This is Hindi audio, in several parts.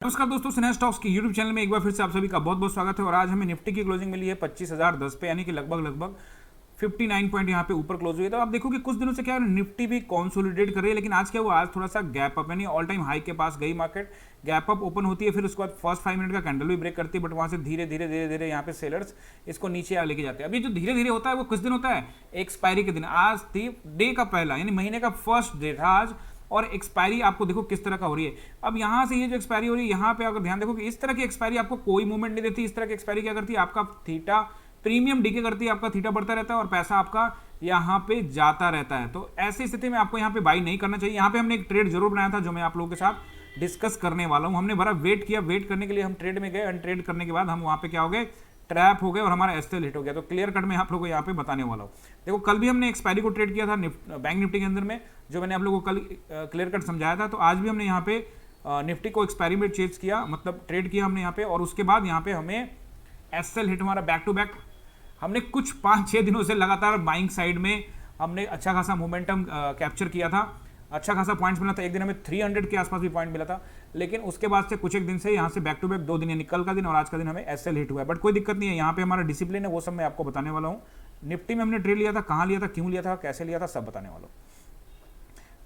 नमस्कार दोस्तों, स्नेहा स्टॉक्स की यूट्यूब चैनल में एक बार फिर से आप सभी का बहुत बहुत स्वागत है। और आज हमें निफ्टी की क्लोजिंग मिली है 25,010 पे, यानी कि लगभग 59 पॉइंट यहाँ पे ऊपर क्लोज हुई है। तो आप देखो कि कुछ दिनों से क्या है, निफ्टी भी कंसोलिडेट कर रही है, लेकिन आज क्या हुआ, आज थोड़ा सा गैप अप, यानी ऑल टाइम हाई के पास गई मार्केट, गैप अप ओपन होती है, फिर उसके बाद फर्स्ट 5 मिनट का कैंडल भी ब्रेक करती है, बट वहाँ से धीरे धीरे यहाँ पे सेलर्स इसको नीचे लेके जाते हैं। अभी जो धीरे धीरे होता है वो कुछ दिन होता है, एक्सपायरी के दिन। आज थी डे का पहला, यानी महीने का फर्स्ट डे था आज, और एक्सपायरी आपको देखो किस तरह का हो रही है। अब यहाँ से ये जो एक्सपायरी हो रही है, यहाँ पे अगर ध्यान देखो कि इस तरह की एक्सपायरी आपको कोई मूवमेंट नहीं देती। इस तरह की एक्सपायरी क्या करती है, आपका थीटा प्रीमियम डीके करती है, आपका थीटा बढ़ता रहता है और पैसा आपका यहाँ पे जाता रहता है। तो ऐसी स्थिति में आपको यहाँ पे बाई नहीं करना चाहिए। यहाँ पे हमने एक ट्रेड जरूर बनाया था जो मैं आप लोगों के साथ डिस्कस करने वाला हूँ। हमने बड़ा वेट किया, वेट करने के लिए हम ट्रेड में गए, अनट्रेड करने के बाद हम वहाँ पे क्या हो गए, ट्रैप हो गए और हमारा एसएल हिट हो गया। तो क्लियर कट में आप लोगों को यहाँ पे बताने वाला हूँ। देखो कल भी हमने एक्सपायरी को ट्रेड किया था बैंक निफ्टी के अंदर में, जो मैंने आप लोगों को कल क्लियर कट समझाया था। तो आज भी हमने यहाँ पे निफ्टी को एक्सपायरी में चेंज किया, मतलब ट्रेड किया हमने यहाँ पे, और उसके बाद यहाँ पे हमें एसएल हिट हमारा बैक टू बैक। हमने कुछ 5-6 दिनों से लगातार बाइंग साइड में हमने अच्छा खासा मोमेंटम कैप्चर किया था, अच्छा खासा पॉइंट्स मिला था। एक दिन हमें 300 के आसपास भी पॉइंट मिला था, लेकिन उसके बाद से कुछ एक दिन से यहाँ से बैक टू बैक 2 दिन, यानी कल का दिन और आज का दिन हमें एसएल हिट हुआ है। बट कोई दिक्कत नहीं है, यहाँ पे हमारा डिसिप्लिन है, वो सब मैं आपको बताने वाला हूँ। निफ्टी में हमने ट्रेड लिया था, कहाँ लिया था, क्यों लिया था, कैसे लिया था, सब बताने वाला हूँ।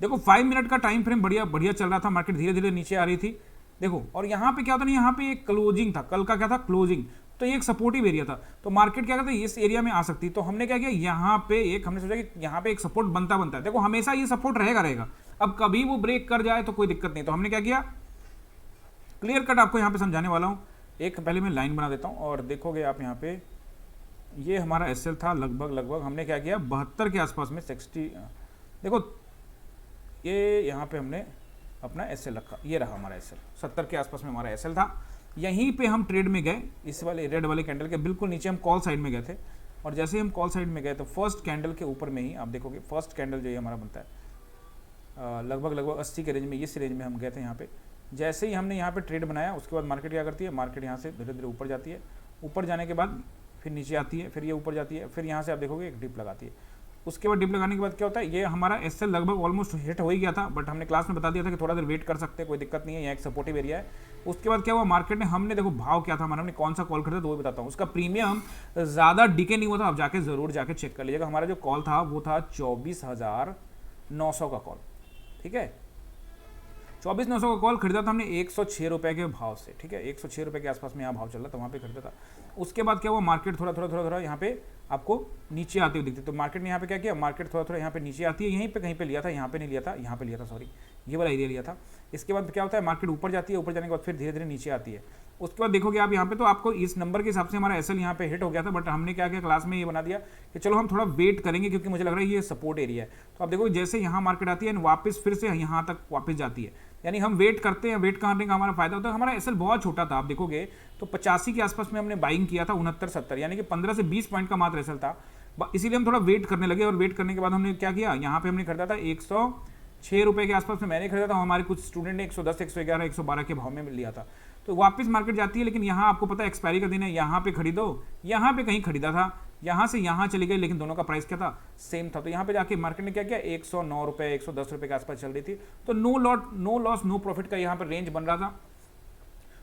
देखो 5 मिनट का टाइम फ्रेम बढ़िया चल रहा था, मार्केट धीरे धीरे नीचे आ रही थी। देखो और यहाँ पे क्या होता है, यहाँ पे एक क्लोजिंग था, कल का क्या था, क्लोजिंग। तो ये एक सपोर्टिव एरिया था, तो मार्केट क्या करता है, इस एरिया में आ सकती। तो हमने क्या किया, यहाँ पे एक हमने सोचा कि यहाँ पे एक सपोर्ट बनता है। देखो हमेशा ये सपोर्ट रहेगा। अब कभी वो ब्रेक कर जाए तो कोई दिक्कत नहीं। तो हमने क्या किया, क्लियर कट आपको यहाँ पे समझाने वाला हूँ। एक पहले मैं लाइन बना देता हूँ और देखोगे आप यहाँ पे, ये हमारा एसएल था लगभग हमने क्या किया 72 के आसपास में 60। देखो ये यहाँ पे हमने अपना एसएल रखा, ये रहा हमारा एसएल, 70 के आसपास में हमारा एसएल था। यहीं पे हम ट्रेड में गए, इस वाले रेड वाले कैंडल के बिल्कुल नीचे हम कॉल साइड में गए थे। और जैसे ही हम कॉल साइड में गए तो फर्स्ट कैंडल के ऊपर में ही आप देखोगे, फर्स्ट कैंडल जो ये हमारा बनता है लगभग 80 के रेंज में, इस रेंज में हम गए थे यहाँ पे। जैसे ही हमने यहाँ पे ट्रेड बनाया, उसके बाद मार्केट क्या करती है, मार्केट यहाँ से धीरे धीरे ऊपर जाती है, ऊपर जाने के बाद फिर नीचे आती है, फिर ये ऊपर जाती है, फिर यहाँ से आप देखोगे एक डिप लगाती है। उसके बाद डिप लगाने के बाद क्या होता है, ये हमारा एसएल लगभग ऑलमोस्ट हिट हो ही गया था, बट हमने क्लास में बता दिया था कि थोड़ा देर वेट कर सकते हैं, कोई दिक्कत नहीं है, यहाँ एक सपोर्टिव एरिया है। उसके बाद क्या हुआ, मार्केट ने, हमने देखो भाव क्या था हमारा, हमने कौन सा कॉल खरीदा तो वो बताता हूँ। उसका प्रीमियम ज़्यादा डीके नहीं हुआ था, आप जाके ज़रूर जाके चेक कर लीजिएगा। हमारा जो कॉल था वो था 24,900 का कॉल, ठीक है। 24,900 का कॉल खरीदा था हमने 106 रुपये के भाव से, ठीक है। 106 रुपये के आसपास में यहाँ भाव चल रहा था, वहाँ पे खरीदा था। उसके बाद क्या हुआ, मार्केट थोड़ा यहाँ पे आपको नीचे आती हुई दिखती है। तो मार्केट ने यहाँ पे क्या किया, मार्केट थोड़ा यहाँ पे नीचे आती है, यहीं पे कहीं पे लिया था, यहाँ पे नहीं लिया था, यहाँ पे लिया था, सॉरी, ये वाला एरिया लिया था। इसके बाद क्या होता है, मार्केट ऊपर जाती है, ऊपर जाने के बाद फिर धीरे धीरे नीचे आती है। उसके बाद देखोगे आप यहाँ पे, तो आपको इस नंबर के हिसाब से हमारा एसएल यहाँ पे हिट हो गया था, बट हमने क्या किया, क्लास में ये बना दिया कि चलो हम थोड़ा वेट करेंगे, क्योंकि मुझे लग रहा है ये सपोर्ट एरिया है। तो आप देखो जैसे यहाँ मार्केट आती है वापस फिर से यहाँ तक वापस जाती है, यानी हम वेट करते हैं, वेट करने का हमारा फायदा होता है। हमारा एसएल बहुत छोटा था, आप देखोगे तो 85 के आसपास में हमने बाइंग किया था, 69-70, यानी कि 15 से 20 पॉइंट का मात्र एसएल था। इसीलिए हम थोड़ा वेट करने लगे, और वेट करने के बाद हमने क्या किया, यहाँ पे हमने खरीदा था 106 रुपये के आसपास में मैंने खरीदा था, हमारे कुछ स्टूडेंट ने 110, 111, 112 के भाव में लिया था। तो वापस मार्केट जाती है, लेकिन यहाँ आपको पता है एक्सपायरी का दिन है, यहाँ पे खरीदो, यहाँ पे कहीं खरीदा था, यहाँ से यहाँ चली गई, लेकिन दोनों का प्राइस क्या था, सेम था। तो यहाँ पे जाके मार्केट ने क्या किया, 109 रुपये, 110 रुपये के आसपास चल रही थी। तो नो लॉस नो प्रॉफिट का यहाँ पर रेंज बन रहा था।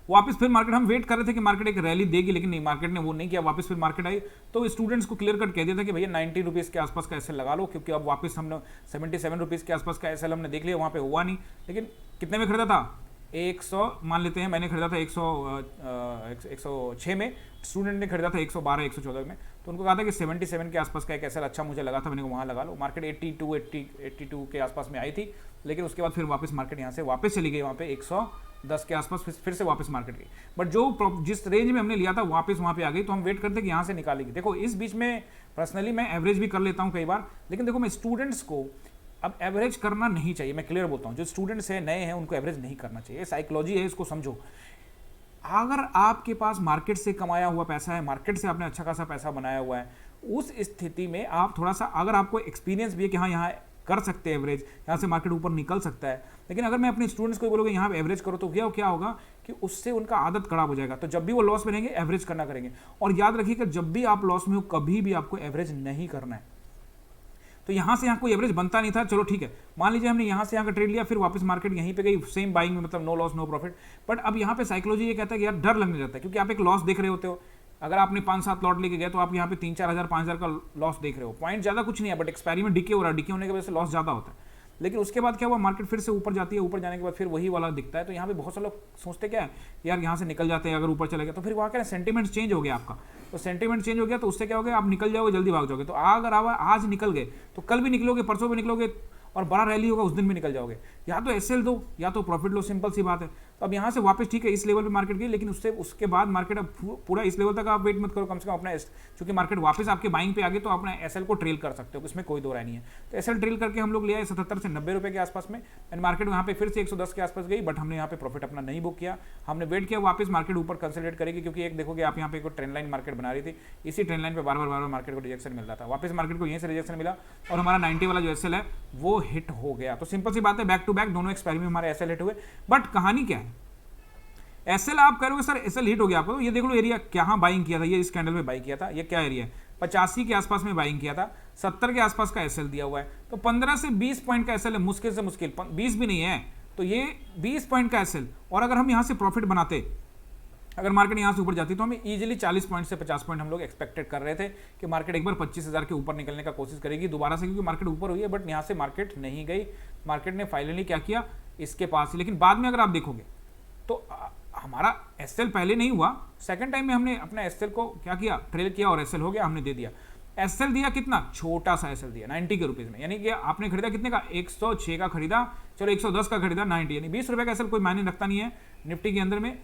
वापस फिर मार्केट, हम वेट कर रहे थे कि मार्केट एक रैली देगी, लेकिन नहीं, मार्केट ने वो नहीं किया। वापस फिर मार्केट आई, तो स्टूडेंट्स को क्लियर कट कह दिया था कि भैया 90 रुपीज़ के आसपास का एसएल लगा लो, क्योंकि अब वापस हमने 77 रुपीज़ के आसपास का एसएल हमने देख लिया, वहाँ पे हुआ नहीं। लेकिन कितने में खरीदा था, 100 मान लेते हैं, मैंने खरीदा था 106 में, स्टूडेंट ने खरीदा था 112, 114 में। तो उनको कहा था कि 77 के आसपास का एक एसएल अच्छा मुझे लगा था, मैंने वहाँ लगा लो। मार्केट 82 के आसपास में आई थी, लेकिन उसके बाद फिर वापस मार्केट यहाँ से वापस चली गई, वहाँ पे 110 के आसपास फिर से वापस मार्केट गई। बट जो जिस रेंज में हमने लिया था वापस वहाँ पे आ गई। तो हम वेट करते कि यहाँ से निकालेगी। देखो इस बीच में पर्सनली मैं एवरेज भी कर लेता हूँ कई बार, लेकिन देखो मैं स्टूडेंट्स को अब एवरेज करना नहीं चाहिए, मैं क्लियर बोलता हूँ। जो स्टूडेंट्स हैं, नए हैं, उनको एवरेज नहीं करना चाहिए, साइकोलॉजी है, इसको समझो। अगर आपके पास मार्केट से कमाया हुआ पैसा है, मार्केट से आपने अच्छा खासा पैसा बनाया हुआ है, उस स्थिति में आप थोड़ा सा, अगर आपको एक्सपीरियंस भी है कि हाँ यहाँ कर सकते हैं एवरेज, यहाँ से मार्केट ऊपर निकल सकता है, लेकिन अगर मैं अपने स्टूडेंट्स को बोलूँगा यहाँ पे एवरेज करो, तो क्या होगा कि उससे उनका आदत खराब हो जाएगा। तो जब भी वो लॉस में रहेंगे, एवरेज करना करेंगे। और याद रखिएगा, जब भी आप लॉस में हो, कभी भी आपको एवरेज नहीं करना है। तो यहाँ से यहाँ कोई एवरेज बनता नहीं था, चलो ठीक है, मान लीजिए हमने यहाँ से यहाँ का ट्रेड लिया, फिर वापस मार्केट यहीं पे गई सेम बाइंग में, मतलब no loss no profit. But अब यहाँ पे साइकोलॉजी ये कहता है कि यार डर लगने लगता है, क्योंकि आप एक लॉस देख रहे होते हो। अगर आपने 5-7 लॉट लेके गए तो आप यहाँ पे 3-4 हज़ार 5,000 का लॉस देख रहे हो, पॉइंट ज़्यादा कुछ नहीं है, बट एक्सपायरी में डिके हो रहा है, डिके होने की वजह से लॉस ज़्यादा होता है। लेकिन उसके बाद क्या हुआ, मार्केट फिर से ऊपर जाती है, ऊपर जाने के बाद फिर वही वाला दिखता है। तो यहाँ पे बहुत सारे लोग सोचते क्या है, यार यहाँ से निकल जाते हैं, अगर ऊपर चले गए तो फिर वहाँ क्या सेंटीमेंट चेंज हो गया आपका। तो सेंटीमेंट चेंज हो गया तो उससे क्या हो गया, आप निकल जाओगे, जल्दी भाग जाओगे। तो अगर आप आज निकल गए तो कल भी निकलोगे, परसों भी निकलोगे, और बड़ा रैली होगा उस दिन भी निकल जाओगे। या तो एसएल दो या तो प्रॉफिट लो, सिंपल सी बात है। तो अब यहाँ से वापस ठीक है इस लेवल पे मार्केट गई, लेकिन उसके बाद मार्केट अब पूरा इस लेवल तक आप वेट मत करो, कम से कम अपना, क्योंकि मार्केट वापस आपके बाइंग पे आ गई तो अपना एसएल को ट्रेल कर सकते हो, इसमें कोई दो राय नहीं है। तो एसएल ट्रेल करके हम लोग ले आए 77 से 90 रुपए के आसपास में, एंड मार्केट वहाँ पे फिर से 110 के आसपास गई, बट हमने यहाँ पे प्रॉफिट अपना नहीं बुक किया। हमने वेट किया वापस मार्केट ऊपर कंसोलिडेट करेगी, क्योंकि एक देखोगे आप यहाँ पे एक ट्रेंड लाइन मार्केट बना रही थी, इसी ट्रेंड लाइन पे बार बार मार्केट को रिजेक्शन मिल रहा था। वापस मार्केट को यहीं से रिजेक्शन मिला और हमारा 90 वाला जो एसएल है वो हिट हो गया। तो सिंपल सी बात है, बैक टू बैक दोनों एक्सपायरी में हमारे एसएल हिट हुए। बट कहानी क्या है, एसएल आप करोगे सर एसएल हिट हो गया आपको, तो ये देख लो एरिया कहाँ बाइंग किया था, ये इस कैंडल में बाइंग किया था, ये क्या एरिया है 85 के आसपास में बाइंग किया था, 70 के आसपास का एसएल दिया हुआ है। तो 15 से 20 पॉइंट का एसएल है, मुश्किल से मुश्किल 20 भी नहीं है, तो ये 20 पॉइंट का एसएल। और अगर हम यहाँ से प्रॉफिट बनाते, अगर मार्केट यहाँ से ऊपर जाती तो हमें इजीली 40 पॉइंट से 50 पॉइंट हम लोग एक्सपेक्टेड कर रहे थे कि मार्केट एक बार 25,000 के ऊपर निकलने का कोशिश करेगी दोबारा से, क्योंकि मार्केट ऊपर हुई है। बट यहाँ से मार्केट नहीं गई, मार्केट ने फाइनली क्या किया इसके पास ही। लेकिन बाद में अगर आप देखोगे तो हमारा एसएल पहले नहीं हुआ, सेकंड टाइम में हमने अपना एसएल को क्या किया, ट्रेल किया और एसएल हो गया, हमने दे दिया। एसएल दिया कितना, छोटा सा एसएल दिया 90 के रुपीज में, यानी कि आपने खरीदा कितने का, 106 का खरीदा, चलो 110 का खरीदा, 90 यानी 20 रुपए का एसएल कोई मायने रखता नहीं है निफ्टी के अंदर में।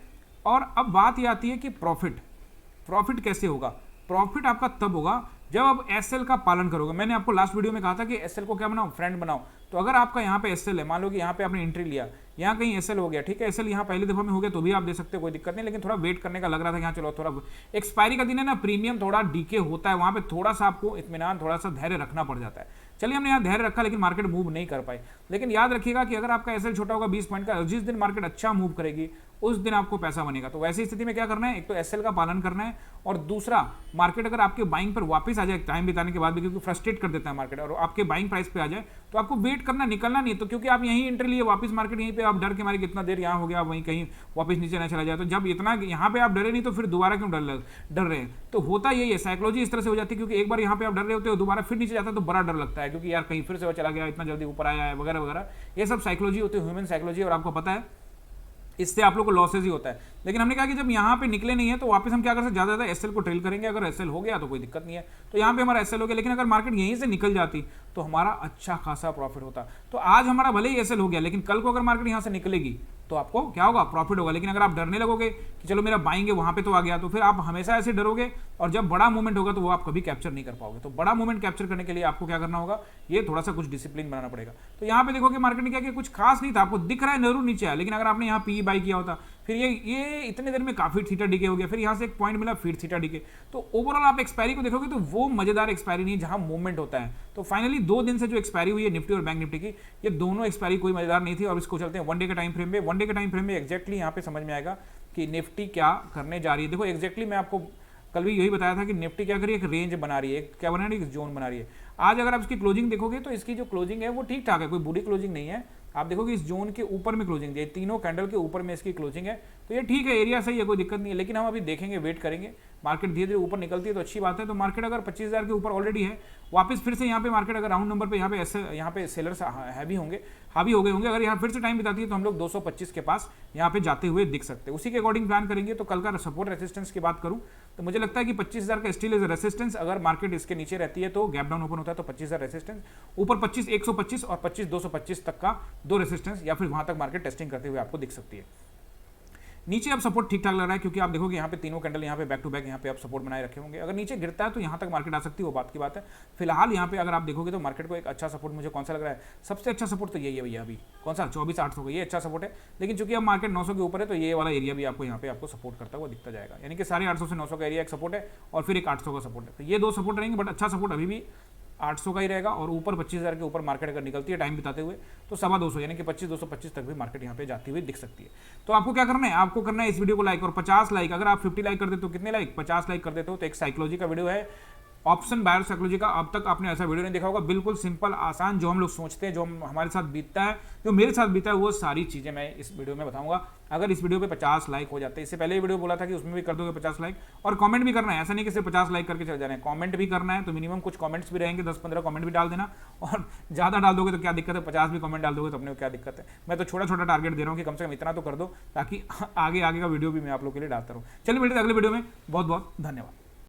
और अब बात ये आती है कि प्रॉफिट कैसे होगा। प्रॉफिट आपका तब होगा जब आप एसएल का पालन करोगे। मैंने आपको लास्ट वीडियो में कहा था कि एसएल को क्या बनाओ, फ्रेंड बनाओ। तो अगर आपका यहाँ पे एसएल है, मान लो कि यहाँ पे आपने एंट्री लिया, यहाँ कहीं एसएल हो गया, ठीक है, एसएल यहाँ पहली दफा में हो गया तो भी आप दे सकते हो, कोई दिक्कत नहीं। लेकिन थोड़ा वेट करने का लग रहा था, यहाँ चलो थोड़ा एक्सपायरी का दिन है ना, प्रीमियम थोड़ा डीके होता है, वहाँ पे थोड़ा सा आपको इत्मीनान, थोड़ा सा धैर्य रखना पड़ जाता है। चलिए हमने यहाँ धैर्य रखा, लेकिन मार्केट मूव नहीं कर पाई। लेकिन याद रखिएगा कि अगर आपका एसएल छोटा होगा 20 पॉइंट का, जिस दिन मार्केट अच्छा मूव करेगी उस दिन आपको पैसा बनेगा। तो वैसी स्थिति में क्या करना है, एक तो एसएल का पालन करना है, और दूसरा मार्केट अगर आपके बाइंग पर वापस आ जाए टाइम बिताने के बाद भी, क्योंकि फ्रस्ट्रेट कर देता है मार्केट, और आपके बाइंग प्राइस पे आ जाए तो आपको वेट करना, निकलना नहीं। तो क्योंकि आप यहीं एंट्री लिए, वापस मार्केट यहीं पे आप डर के मारे कितना देर यहाँ हो गया, वहीं कहीं वापस नीचे ना चला जाए। तो जब इतना यहाँ पे आप डरे नहीं तो फिर दोबारा क्यों डर रहे हैं। तो होता यही है, साइकोलॉजी इस तरह से हो जाती है, क्योंकि एक बार यहाँ पे आप डर रहे होते हो, दोबारा फिर नीचे जाता है तो बड़ा डर लगता है, क्योंकि यार कहीं फिर से वो चला गया, इतना जल्दी ऊपर आया है वगैरह वगैरह। ये सब साइकोलॉजी होती है, ह्यूमन साइकोलॉजी, और आपको पता है इससे आप लोग को लॉसेज ही होता है। लेकिन हमने कहा कि जब यहाँ पे निकले नहीं है तो वापस हम क्या कर सकते, ज़्यादा एसएल को ट्रेल करेंगे। अगर एसएल हो गया तो कोई दिक्कत नहीं है, तो यहाँ पे हमारा एसएल हो गया। लेकिन अगर मार्केट यहीं से निकल जाती तो हमारा अच्छा खासा प्रॉफिट होता। तो आज हमारा भले ही एसएल हो गया, लेकिन कल को अगर मार्केट यहाँ से निकलेगी तो आपको क्या होगा, प्रॉफिट होगा। लेकिन अगर आप डरने लगोगे कि चलो मेरा बाइंग है वहाँ पे तो आ गया, तो फिर आप हमेशा ऐसे डरोगे, और जब बड़ा मूवमेंट होगा तो वो आप कभी कैप्चर नहीं कर पाओगे। तो बड़ा मूवमेंट कैप्चर करने के लिए आपको क्या करना होगा, ये थोड़ा सा कुछ डिसिप्लिन बनाना पड़ेगा। तो यहाँ पे देखोगे मार्केट ने क्या किया, कुछ खास नहीं था, आपको दिख रहा है जरूर नीचे है, लेकिन अगर आपने यहाँ पी बाई किया होता, फिर ये इतने देर में काफी थीटा डीके हो गया, फिर यहाँ से एक पॉइंट मिला, फिर थीटा डीके। तो ओवरऑल आप एक्सपायरी को देखोगे तो वो मजेदार एक्सपायरी नहीं है जहां मूवमेंट होता है। तो फाइनली 2 दिन से जो एक्सपायरी हुई है निफ्टी और बैंक निफ्टी की, ये दोनों एक्सपायरी कोई मजेदार नहीं थी। और इसको चलते हैं वन डे के टाइम फ्रेम में। वन डे के टाइम फ्रेम में एक्जैक्टली यहाँ पे समझ में आएगा कि निफ्टी क्या करने जा रही है। देखो एक्जैक्टली मैं आपको कल भी यही बताया था कि निफ्टी क्या करी, एक रेंज बना रही है, क्या बना रही है, एक जोन बना रही है। आज अगर आप इसकी क्लोजिंग देखोगे तो इसकी जो क्लोजिंग है वो ठीक ठाक है, कोई बुरी क्लोजिंग नहीं है। आप देखोगे इस जोन के ऊपर में क्लोजिंग दी है, तीनों कैंडल के ऊपर में इसकी क्लोजिंग है, तो ये ठीक है, एरिया सही है, कोई दिक्कत नहीं है। लेकिन हम अभी देखेंगे, वेट करेंगे, मार्केट धीरे धीरे ऊपर निकलती है तो अच्छी बात है। तो मार्केट अगर 25,000 के ऊपर ऑलरेडी है, वापस फिर से यहाँ पे मार्केट अगर राउंड नंबर पे यहाँ पे सेलर्स हैवी होंगे, हावी हो गए होंगे, अगर यहाँ फिर से टाइम बिताती है तो हम लोग 225 के पास यहाँ पे जाते हुए दिख सकते हैं। उसी के अकॉर्डिंग प्लान करेंगे। तो कल का सपोर्ट रेसिस्टेंस की बात करूँ तो मुझे लगता है कि 25,000 का स्टिल इज रेसिस्टेंस। अगर मार्केट इसके नीचे रहती है तो गैप डाउन ओपन होता है तो 25,000 रेसिस्टेंस, ऊपर 25,125 और 25,225 तक का 2 रेसिस्टेंस, या फिर वहां तक मार्केट टेस्टिंग करते हुए आपको दिख सकती है। नीचे अब सपोर्ट ठीक ठाक लग रहा है, क्योंकि आप देखोगे यहाँ पे तीनों कैंडल यहाँ पे बैक टू बैक यहाँ पे आप सपोर्ट बनाए रखे होंगे। अगर नीचे गिरता है तो यहाँ तक मार्केट आ सकती है, वो बात की बात है। फिलहाल यहाँ पे अगर आप देखोगे तो मार्केट को एक अच्छा सपोर्ट मुझे कौन सा लग रहा है, सबसे अच्छा सपोर्ट तो यही है भैया, अभी कौन सा 24,800 का, ये अच्छा सपोर्ट है। लेकिन चूंकि अब मार्केट 900 के ऊपर है तो ये वाला एरिया भी आपको यहाँ पे आपको सपोर्ट करता हुआ दिखता जाएगा, यानी कि 850 से 900 का एरिया एक सपोर्ट है, और फिर एक 800 का सपोर्ट है। तो ये 2 सपोर्ट रहेंगे, बट अच्छा सपोर्ट अभी भी 800 का ही रहेगा। और ऊपर 25,000 के ऊपर मार्केट अगर निकलती है टाइम बिताते हुए तो 225 यानी कि 25,225 तक भी मार्केट यहाँ पे जाती हुई दिख सकती है। तो आपको क्या करना है, आपको करना है इस वीडियो को लाइक, और 50 लाइक, अगर आप 50 लाइक कर देते हो, कितने लाइक, 50 लाइक कर देते हो तो एक साइकोलॉजी का वीडियो है ऑप्शन बायर साइकोलॉजी का अब तक आपने ऐसा वीडियो नहीं देखा होगा, बिल्कुल सिंपल आसान, जो हम लोग सोचते हैं, जो हमारे साथ बीतता है, जो मेरे साथ बीता है, वो सारी चीज़ें मैं इस वीडियो में बताऊंगा। अगर इस वीडियो पे 50 लाइक हो जाते हैं, इससे पहले ही वीडियो बोला था कि उसमें भी कर दोगे 50 लाइक, और कमेंट भी करना है, ऐसा नहीं कि सिर्फ 50 लाइक करके चले जाना है, कमेंट भी करना है। तो मिनिमम कुछ कमेंट्स भी रहेंगे, 10-15 कमेंट भी डाल देना, और ज़्यादा डाल दोगे तो क्या दिक्कत है, 50 भी कमेंट डाल दोगे तो अपने को क्या दिक्कत है। मैं तो छोटा छोटा टारगेट दे रहा हूँ कि कम से कम इतना तो कर दो, ताकि आगे आगे का वीडियो भी मैं आप लोग के लिए डालता रहूँ। चलिए मिलते हैं अगले वीडियो में, बहुत बहुत धन्यवाद।